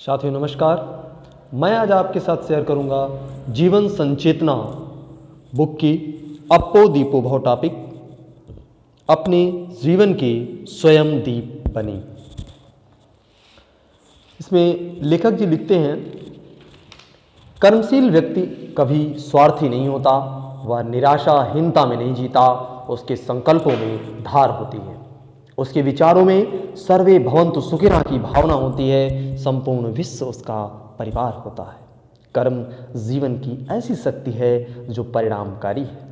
साथियों नमस्कार। मैं आज आपके साथ शेयर करूंगा जीवन संचेतना बुक की अप्पो दीपो भव टॉपिक, अपने जीवन के स्वयं दीप बने। इसमें लेखक जी लिखते हैं, कर्मशील व्यक्ति कभी स्वार्थी नहीं होता, वह निराशाहीनता में नहीं जीता, उसके संकल्पों में धार होती है, उसके विचारों में सर्वे भवन्तु सुखिनः की भावना होती है, संपूर्ण विश्व उसका परिवार होता है। कर्म जीवन की ऐसी शक्ति है जो परिणामकारी है,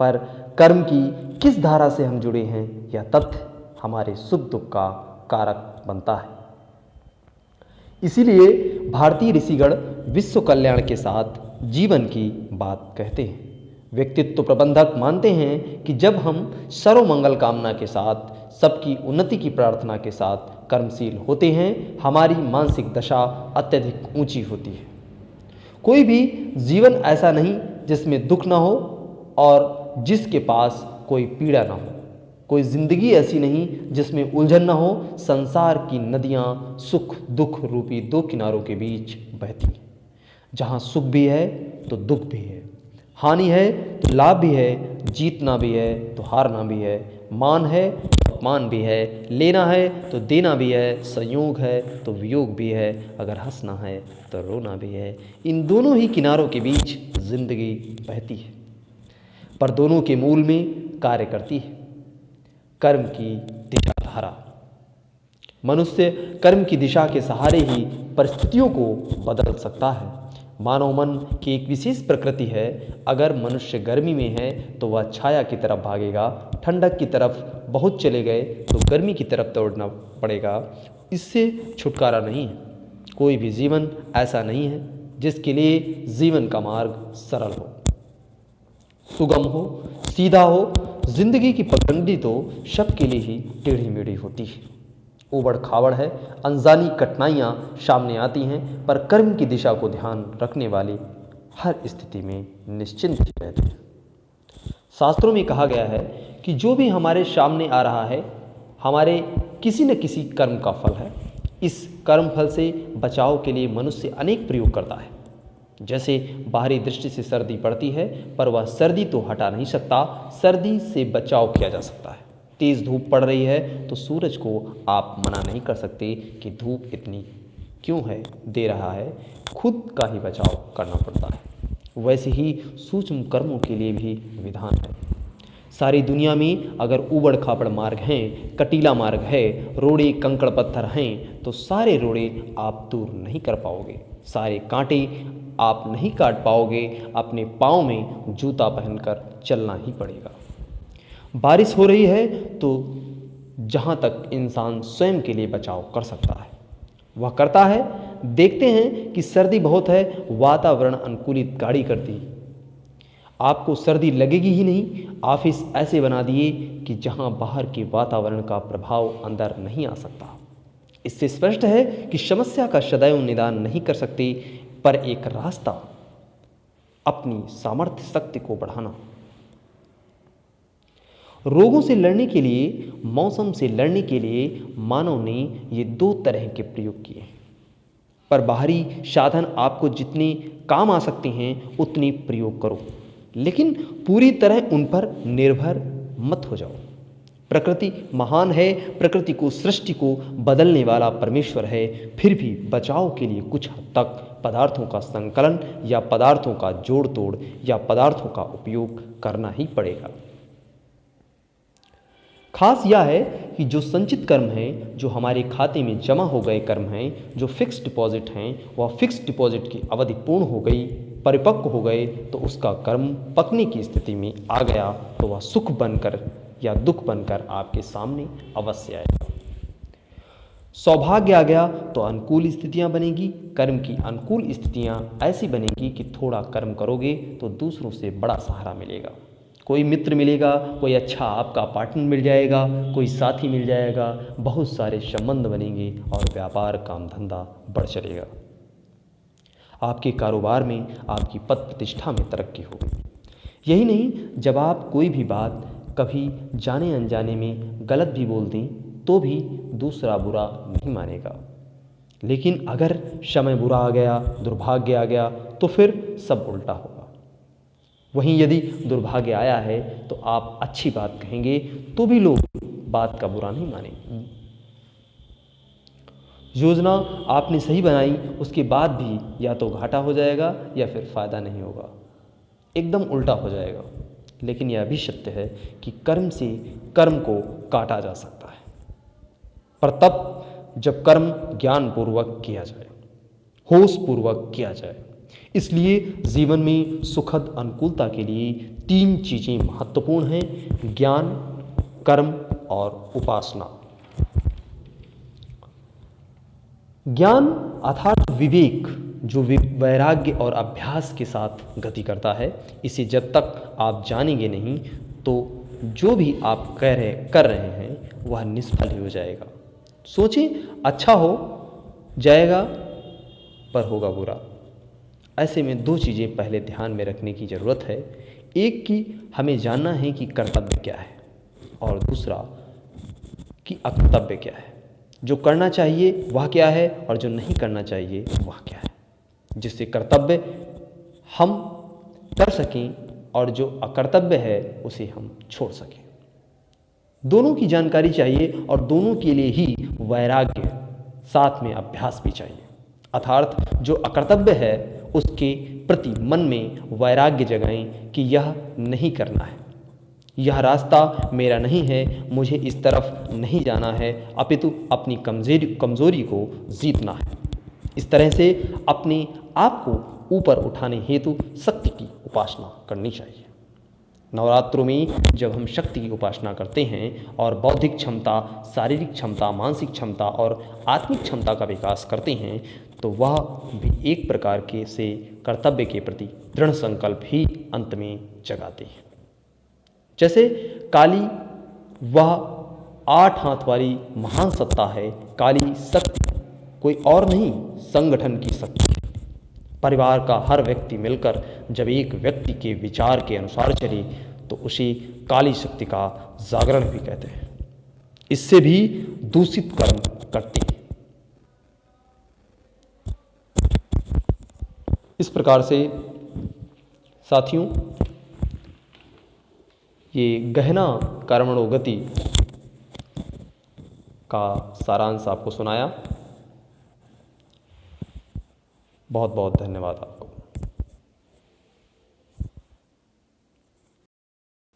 पर कर्म की किस धारा से हम जुड़े हैं यह तथ्य हमारे सुख दुख का कारक बनता है। इसीलिए भारतीय ऋषिगण विश्व कल्याण के साथ जीवन की बात कहते हैं। व्यक्तित्व प्रबंधक मानते हैं कि जब हम सर्वमंगल कामना के साथ, सबकी उन्नति की प्रार्थना के साथ कर्मशील होते हैं, हमारी मानसिक दशा अत्यधिक ऊंची होती है। कोई भी जीवन ऐसा नहीं जिसमें दुख ना हो और जिसके पास कोई पीड़ा ना हो। कोई जिंदगी ऐसी नहीं जिसमें उलझन ना हो। संसार की नदियां सुख दुख रूपी दो किनारों के बीच बहती हैं। जहां सुख भी है तो दुख भी है, हानि है तो लाभ भी है, जीतना भी है तो हारना भी है, मान है तो अपमान भी है, लेना है तो देना भी है, संयोग है तो वियोग भी है, अगर हंसना है तो रोना भी है। इन दोनों ही किनारों के बीच जिंदगी बहती है, पर दोनों के मूल में कार्य करती है कर्म की दिशा धारा। मनुष्य कर्म की दिशा के सहारे ही परिस्थितियों को बदल सकता है। मानव मन की एक विशेष प्रकृति है। अगर मनुष्य गर्मी में है तो वह छाया की तरफ भागेगा, ठंडक की तरफ बहुत चले गए तो गर्मी की तरफ दौड़ना पड़ेगा। इससे छुटकारा नहीं है। कोई भी जीवन ऐसा नहीं है जिसके लिए जीवन का मार्ग सरल हो, सुगम हो, सीधा हो। जिंदगी की पगडंडी तो सबके लिए ही टेढ़ी मेढ़ी होती है, उबड़ खाबड़ है, अनजानी कठिनाइयाँ सामने आती हैं, पर कर्म की दिशा को ध्यान रखने वाले हर स्थिति में निश्चिंत रहते हैं। शास्त्रों में कहा गया है कि जो भी हमारे सामने आ रहा है हमारे किसी न किसी कर्म का फल है। इस कर्म फल से बचाव के लिए मनुष्य अनेक प्रयोग करता है। जैसे बाहरी दृष्टि से सर्दी पड़ती है, पर वह सर्दी तो हटा नहीं सकता। सर्दी से बचाव किया जा सकता है। तेज़ धूप पड़ रही है तो सूरज को आप मना नहीं कर सकते कि धूप इतनी क्यों है दे रहा है, खुद का ही बचाव करना पड़ता है। वैसे ही सूक्ष्म कर्मों के लिए भी विधान है। सारी दुनिया में अगर उबड़ खाबड़ मार्ग हैं, कटीला मार्ग है, रोड़े कंकड़ पत्थर हैं, तो सारे रोड़े आप दूर नहीं कर पाओगे, सारे कांटे आप नहीं काट पाओगे। अपने पाँव में जूता पहनकर चलना ही पड़ेगा। बारिश हो रही है तो जहाँ तक इंसान स्वयं के लिए बचाव कर सकता है वह करता है। देखते हैं कि सर्दी बहुत है, वातावरण अनुकूलित गाड़ी कर दी, आपको सर्दी लगेगी ही नहीं। ऑफिस ऐसे बना दिए कि जहाँ बाहर के वातावरण का प्रभाव अंदर नहीं आ सकता। इससे स्पष्ट है कि समस्या का सदैव निदान नहीं कर सकते, पर एक रास्ता अपनी सामर्थ्य शक्ति को बढ़ाना। रोगों से लड़ने के लिए, मौसम से लड़ने के लिए मानव ने ये दो तरह के प्रयोग किए हैं, पर बाहरी साधन आपको जितने काम आ सकते हैं उतने प्रयोग करो, लेकिन पूरी तरह उन पर निर्भर मत हो जाओ। प्रकृति महान है, प्रकृति को, सृष्टि को बदलने वाला परमेश्वर है। फिर भी बचाव के लिए कुछ हद तक पदार्थों का संकलन या पदार्थों का जोड़ तोड़ या पदार्थों का उपयोग करना ही पड़ेगा। खास यह है कि जो संचित कर्म हैं, जो हमारे खाते में जमा हो गए कर्म हैं, जो फिक्स डिपॉजिट हैं, वह फिक्स डिपॉजिट की अवधि पूर्ण हो गई, परिपक्व हो गए, तो उसका कर्म पकने की स्थिति में आ गया तो वह सुख बनकर या दुख बनकर आपके सामने अवश्य आएगा। सौभाग्य आ गया तो अनुकूल स्थितियां बनेगी। कर्म की अनुकूल स्थितियां ऐसी बनेगी कि थोड़ा कर्म करोगे तो दूसरों से बड़ा सहारा मिलेगा। कोई मित्र मिलेगा, कोई अच्छा आपका पार्टनर मिल जाएगा, कोई साथी मिल जाएगा, बहुत सारे संबंध बनेंगे और व्यापार काम धंधा बढ़ चलेगा। आपके कारोबार में, आपकी पद प्रतिष्ठा में तरक्की होगी। यही नहीं, जब आप कोई भी बात कभी जाने अनजाने में गलत भी बोल दें तो भी दूसरा बुरा नहीं मानेगा। लेकिन अगर समय बुरा आ गया, दुर्भाग्य आ गया, तो फिर सब उल्टा होगा। वहीं यदि दुर्भाग्य आया है तो आप अच्छी बात कहेंगे तो भी लोग बात का बुरा नहीं मानेंगे। योजना आपने सही बनाई, उसके बाद भी या तो घाटा हो जाएगा या फिर फ़ायदा नहीं होगा, एकदम उल्टा हो जाएगा। लेकिन यह भी सत्य है कि कर्म से कर्म को काटा जा सकता है, पर तब जब कर्म ज्ञानपूर्वक किया जाए, होशपूर्वक किया जाए। इसलिए जीवन में सुखद अनुकूलता के लिए 3 चीज़ें महत्वपूर्ण हैं: ज्ञान, कर्म और उपासना। ज्ञान अर्थात विवेक, जो वैराग्य और अभ्यास के साथ गति करता है। इसे जब तक आप जानेंगे नहीं तो जो भी आप कर रहे हैं वह निष्फल ही हो जाएगा। सोचें, अच्छा हो जाएगा पर होगा बुरा। ऐसे में 2 चीज़ें पहले ध्यान में रखने की ज़रूरत है। एक कि हमें जानना है कि कर्तव्य क्या है, और दूसरा कि अकर्तव्य क्या है। जो करना चाहिए वह क्या है और जो नहीं करना चाहिए वह क्या है, जिससे कर्तव्य हम कर सकें और जो अकर्तव्य है उसे हम छोड़ सकें। दोनों की जानकारी चाहिए और दोनों के लिए ही वैराग्य, साथ में अभ्यास भी चाहिए। अर्थात जो अकर्तव्य है उसके प्रति मन में वैराग्य जगाएं कि यह नहीं करना है, यह रास्ता मेरा नहीं है, मुझे इस तरफ नहीं जाना है, अपितु अपनी कमजोरी को जीतना है। इस तरह से अपने आप को ऊपर उठाने हेतु शक्ति की उपासना करनी चाहिए। नवरात्रों में जब हम शक्ति की उपासना करते हैं और बौद्धिक क्षमता, शारीरिक क्षमता, मानसिक क्षमता और आत्मिक क्षमता का विकास करते हैं, तो वह भी एक प्रकार के से कर्तव्य के प्रति दृढ़ संकल्प ही अंत में जगाते हैं। जैसे काली, वह 8 हाथ वाली महान सत्ता है। काली शक्ति कोई और नहीं, संगठन की शक्ति है। परिवार का हर व्यक्ति मिलकर जब एक व्यक्ति के विचार के अनुसार चले तो उसे काली शक्ति का जागरण भी कहते हैं। इससे भी दूषित कर्म करती है। इस प्रकार से साथियों, ये गहना कर्मणो गति का सारांश आपको सुनाया। बहुत बहुत धन्यवाद आपको।